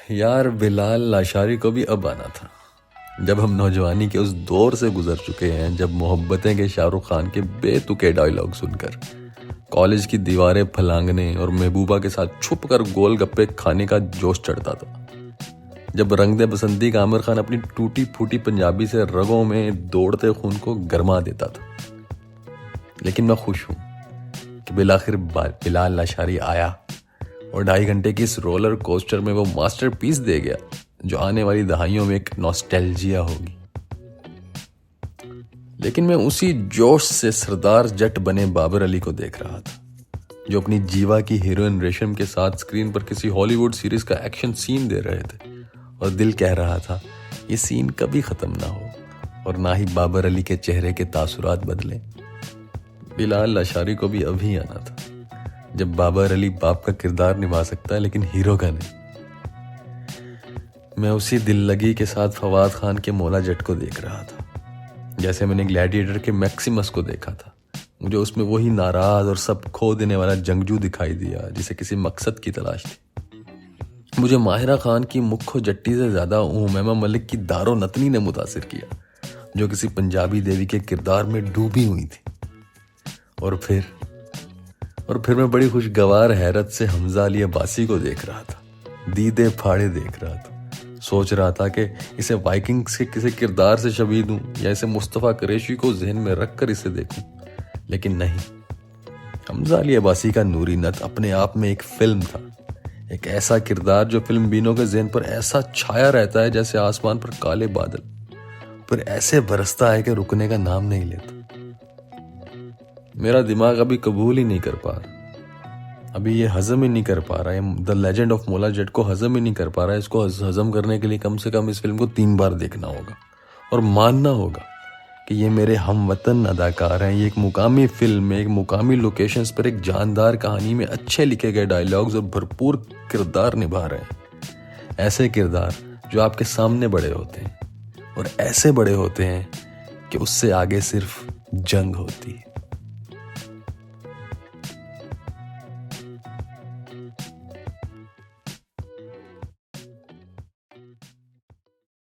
यार बिलाल लाशारी को भी अब आना था, जब हम नौजवानी के उस दौर से गुजर चुके हैं जब मोहब्बतें के शाहरुख खान के बेतुके डायलॉग सुनकर कॉलेज की दीवारें फलांगने और महबूबा के साथ छुप कर गोलगप्पे खाने का जोश चढ़ता था, जब रंग दे बसंती का आमिर खान अपनी टूटी फूटी पंजाबी से रगों में दौड़ते खून को गरमा देता था। लेकिन मैं खुश हूं कि बिलाखिर बिलाल लाशारी आया और 2.5 घंटे की इस रोलर कोस्टर में वो मास्टरपीस दे गया जो आने वाली दहाइयों में एक नॉस्टैल्जिया होगी। लेकिन मैं उसी जोश से सरदार जट बने बाबर अली को देख रहा था, जो अपनी जीवा की हीरोइन रेशम के साथ स्क्रीन पर किसी हॉलीवुड सीरीज का एक्शन सीन दे रहे थे और दिल कह रहा था ये सीन कभी खत्म ना हो और ना ही बाबर अली के चेहरे के तासुरात बदले। बिलाल लाशारी को भी अभी आना था, जब बाबर अली बाप का किरदार निभा सकता है लेकिन हीरो का नहीं। मैं उसी दिल लगी के साथ फवाद खान के मौला जट को देख रहा था, जैसे मैंने ग्लैडिएटर के मैक्सिमस को देखा था। मुझे उसमें वही नाराज और सब खो देने वाला जंगजू दिखाई दिया जिसे किसी मकसद की तलाश थी। मुझे माहिरा खान की मुख्य जट्टी से ज्यादा उमैमा मलिक की दारो नतनी ने मुतासिर किया, जो किसी पंजाबी देवी के किरदार में डूबी हुई थी। और फिर मैं बड़ी खुशगवार हैरत से हमजा अली अब्बासी को देख रहा था, दीदे फाड़े देख रहा था। सोच रहा था कि इसे वाइकिंग्स के किसी किरदार से शबीह दूं या इसे मुस्तफ़ा कुरैशी को जहन में रखकर इसे देखूं, लेकिन नहीं। हमजा अली अब्बासी का नूरी नत अपने आप में एक फिल्म था, एक ऐसा किरदार जो फिल्म बीनों के जहन पर ऐसा छाया रहता है जैसे आसमान पर काले बादल, फिर ऐसे बरसता है कि रुकने का नाम नहीं लेता। मेरा दिमाग अभी कबूल ही नहीं कर पा रहा, अभी ये हजम ही नहीं कर पा रहा है। The legend of Maula Jatt को हजम ही नहीं कर पा रहा है। इसको हजम करने के लिए कम से कम इस फिल्म को 3 बार देखना होगा और मानना होगा कि ये मेरे हमवतन अदाकार हैं। ये एक मुकामी फिल्म में, एक मुकामी लोकेशंस पर एक जानदार कहानी में अच्छे लिखे गए डायलॉग्स और भरपूर किरदार निभा रहे हैं। ऐसे किरदार जो आपके सामने बड़े होते हैं और ऐसे बड़े होते हैं कि उससे आगे सिर्फ जंग होती है।